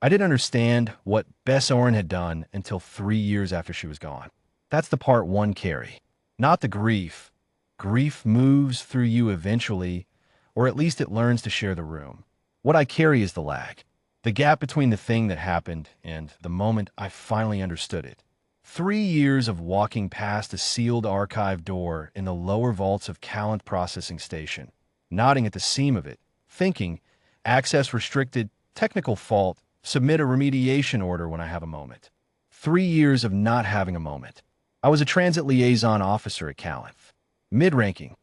I didn't understand what Bess Oren had done until 3 years after she was gone. That's the part one carry, not the grief. Grief moves through you eventually, or at least it learns to share the room. What I carry is the lag, the gap between the thing that happened and the moment I finally understood it. 3 years of walking past a sealed archive door in the lower vaults of Callant Processing Station, nodding at the seam of it, thinking, access restricted, technical fault, submit a remediation order when I have a moment. 3 years of not having a moment. I was a transit liaison officer at Callant. Mid-ranking.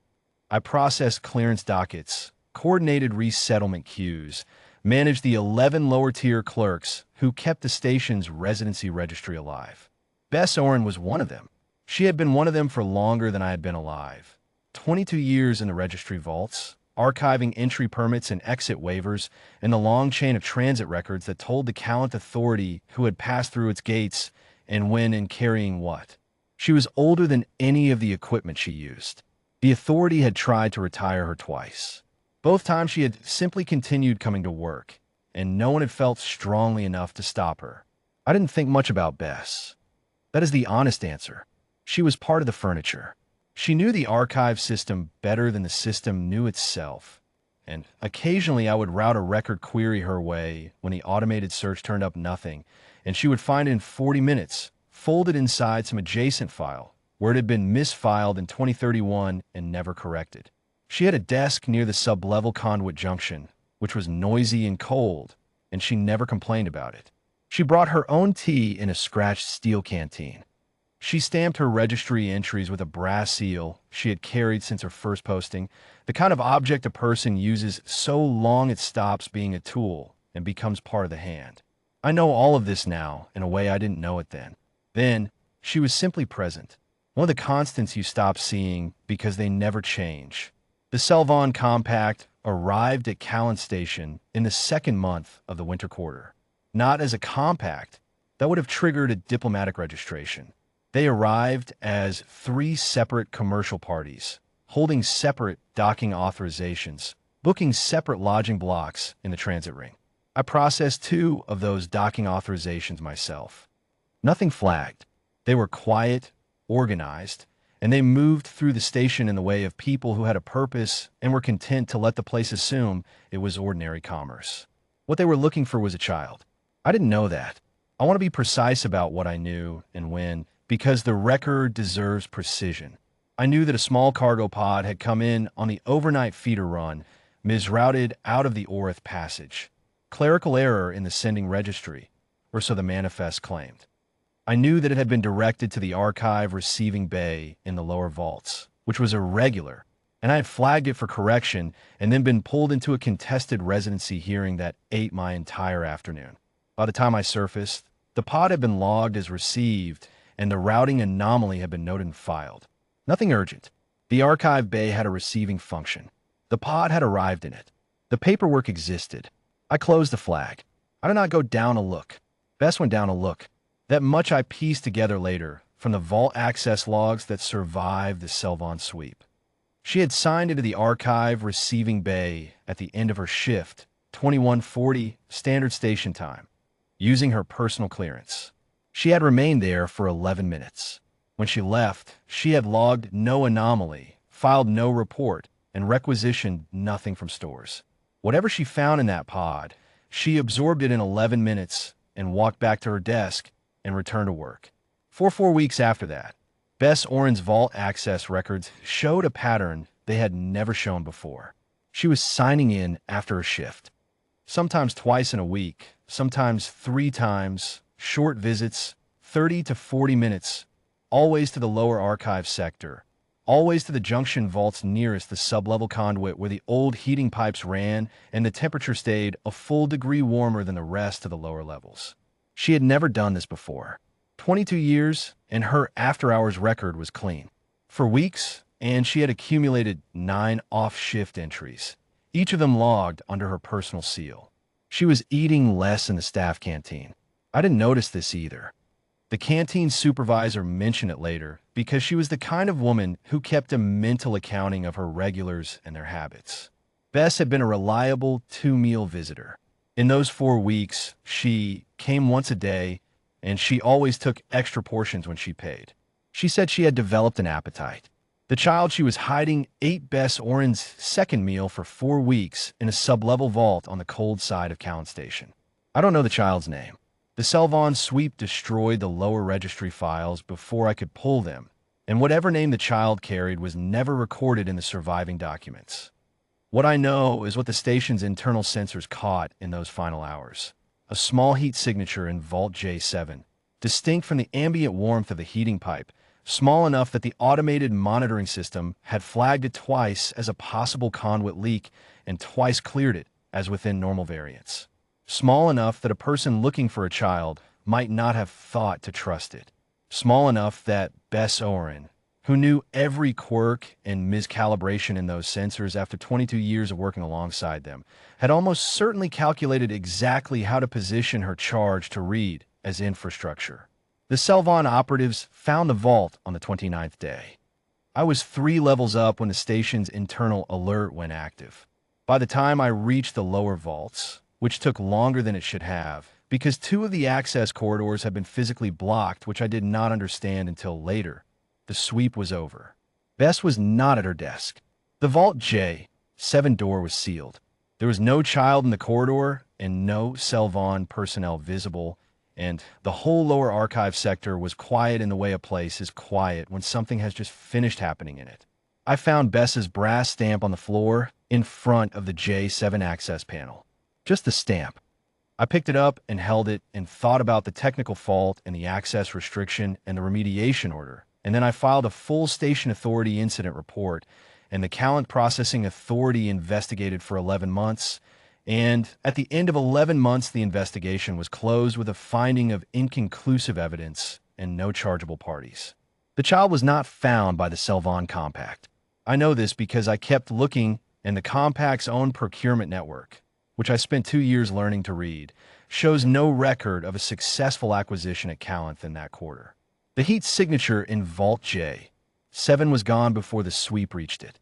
I processed clearance dockets, coordinated resettlement queues, managed the 11 lower-tier clerks who kept the station's residency registry alive. Bess Oren was one of them. She had been one of them for longer than I had been alive. 22 years in the registry vaults, archiving entry permits and exit waivers, and the long chain of transit records that told the Callant Authority who had passed through its gates and when and carrying what. She was older than any of the equipment she used. The Authority had tried to retire her twice. Both times she had simply continued coming to work, and no one had felt strongly enough to stop her. I didn't think much about Bess. That is the honest answer. She was part of the furniture. She knew the archive system better than the system knew itself, and occasionally I would route a record query her way when the automated search turned up nothing, and she would find it in 40 minutes, folded inside some adjacent file, where it had been misfiled in 2031 and never corrected. She had a desk near the sub-level conduit junction, which was noisy and cold, and she never complained about it. She brought her own tea in a scratched steel canteen. She stamped her registry entries with a brass seal she had carried since her first posting, the kind of object a person uses so long it stops being a tool and becomes part of the hand. I know all of this now in a way I didn't know it then. Then, she was simply present. One of the constants you stop seeing because they never change. The Selvon Compact arrived at Callan Station in the second month of the winter quarter. Not as a compact, that would have triggered a diplomatic registration. They arrived as 3 separate commercial parties, holding separate docking authorizations, booking separate lodging blocks in the transit ring. I processed 2 of those docking authorizations myself. Nothing flagged. They were quiet, organized, and they moved through the station in the way of people who had a purpose and were content to let the place assume it was ordinary commerce. What they were looking for was a child. I didn't know that. I want to be precise about what I knew and when, because the record deserves precision. I knew that a small cargo pod had come in on the overnight feeder run, misrouted out of the Orith Passage. Clerical error in the sending registry, or so the manifest claimed. I knew that it had been directed to the archive receiving bay in the lower vaults, which was irregular, and I had flagged it for correction and then been pulled into a contested residency hearing that ate my entire afternoon. By the time I surfaced, the pod had been logged as received, and the routing anomaly had been noted and filed. Nothing urgent. The archive bay had a receiving function. The pod had arrived in it. The paperwork existed. I closed the flag. I did not go down a look. Bess went down a look. That much I pieced together later from the vault access logs that survived the Selvon sweep. She had signed into the archive receiving bay at the end of her shift, 21:40 standard station time, using her personal clearance. She had remained there for 11 minutes. When she left, she had logged no anomaly, filed no report, and requisitioned nothing from stores. Whatever she found in that pod, she absorbed it in 11 minutes and walked back to her desk and returned to work. For 4 weeks after that, Bess Oren's vault access records showed a pattern they had never shown before. She was signing in after a shift, sometimes twice in a week, sometimes 3 times, short visits, 30 to 40 minutes, always to the lower archive sector, always to the junction vaults nearest the sub-level conduit where the old heating pipes ran and the temperature stayed a full degree warmer than the rest of the lower levels. She had never done this before. 22 years, and her after-hours record was clean. For weeks, and she had accumulated 9 off-shift entries, each of them logged under her personal seal. She was eating less in the staff canteen. I didn't notice this either. The canteen supervisor mentioned it later because she was the kind of woman who kept a mental accounting of her regulars and their habits. Bess had been a reliable 2-meal visitor. In those 4 weeks, she came once a day, and she always took extra portions when she paid. She said she had developed an appetite. The child she was hiding ate Bess Oren's second meal for 4 weeks in a sub-level vault on the cold side of Callan Station. I don't know the child's name. The Selvon sweep destroyed the lower registry files before I could pull them, and whatever name the child carried was never recorded in the surviving documents. What I know is what the station's internal sensors caught in those final hours. A small heat signature in Vault J7, distinct from the ambient warmth of the heating pipe, small enough that the automated monitoring system had flagged it twice as a possible conduit leak and twice cleared it as within normal variants. Small enough that a person looking for a child might not have thought to trust it. Small enough that Bess Oren, who knew every quirk and miscalibration in those sensors after 22 years of working alongside them, had almost certainly calculated exactly how to position her charge to read as infrastructure. The Selvon operatives found the vault on the 29th day. I was 3 levels up when the station's internal alert went active. By the time I reached the lower vaults, which took longer than it should have, because 2 of the access corridors had been physically blocked, which I did not understand until later, the sweep was over. Bess was not at her desk. The Vault J7 door was sealed. There was no child in the corridor and no Selvon personnel visible, and the whole lower archive sector was quiet in the way a place is quiet when something has just finished happening in it. I found Bess's brass stamp on the floor in front of the J7 access panel. Just the stamp. I picked it up and held it and thought about the technical fault and the access restriction and the remediation order. And then I filed a full station authority incident report, and the Callan Processing Authority investigated for 11 months. And at the end of 11 months, the investigation was closed with a finding of inconclusive evidence and no chargeable parties. The child was not found by the Selvon Compact. I know this because I kept looking, and the Compact's own procurement network, which I spent 2 years learning to read, shows no record of a successful acquisition at Callan in that quarter. The heat signature in Vault J7 was gone before the sweep reached it.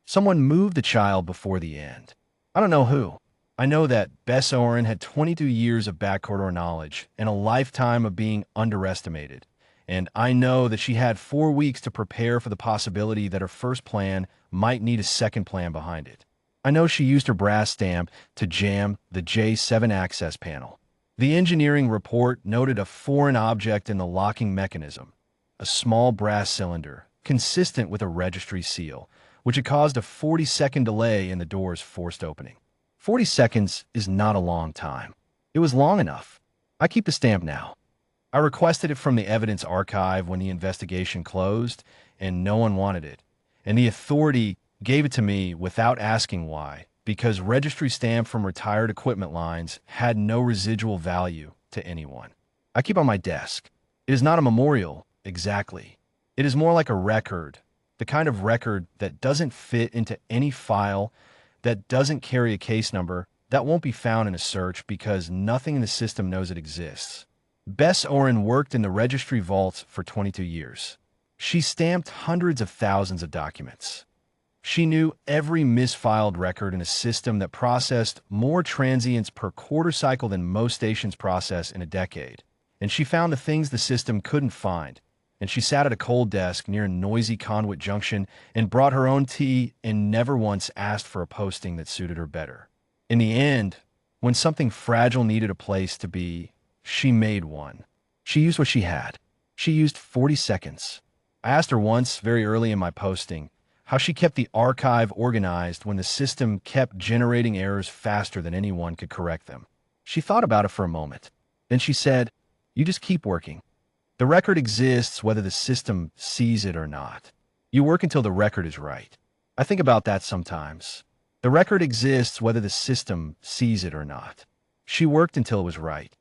Someone moved the child before the end. I don't know who. I know that Bess Oren had 22 years of back corridor knowledge and a lifetime of being underestimated. And I know that she had 4 weeks to prepare for the possibility that her first plan might need a second plan behind it. I know she used her brass stamp to jam the J7 access panel. The engineering report noted a foreign object in the locking mechanism, a small brass cylinder, consistent with a registry seal, which had caused a 40-second delay in the door's forced opening. 40 seconds is not a long time. It was long enough. I keep the stamp now. I requested it from the evidence archive when the investigation closed, and no one wanted it. And the authority gave it to me without asking why, because registry stamp from retired equipment lines had no residual value to anyone. I keep on my desk. It is not a memorial, exactly. It is more like a record, the kind of record that doesn't fit into any file, that doesn't carry a case number, that won't be found in a search because nothing in the system knows it exists. Bess Oren worked in the registry vaults for 22 years. She stamped hundreds of thousands of documents. She knew every misfiled record in a system that processed more transients per quarter cycle than most stations process in a decade. And she found the things the system couldn't find. And she sat at a cold desk near a noisy conduit junction and brought her own tea and never once asked for a posting that suited her better. In the end, when something fragile needed a place to be, she made one. She used what she had. She used 40 seconds. I asked her once, very early in my posting, how she kept the archive organized when the system kept generating errors faster than anyone could correct them. She thought about it for a moment. Then she said, "You just keep working. The record exists whether the system sees it or not. You work until the record is right." I think about that sometimes. The record exists whether the system sees it or not. She worked until it was right.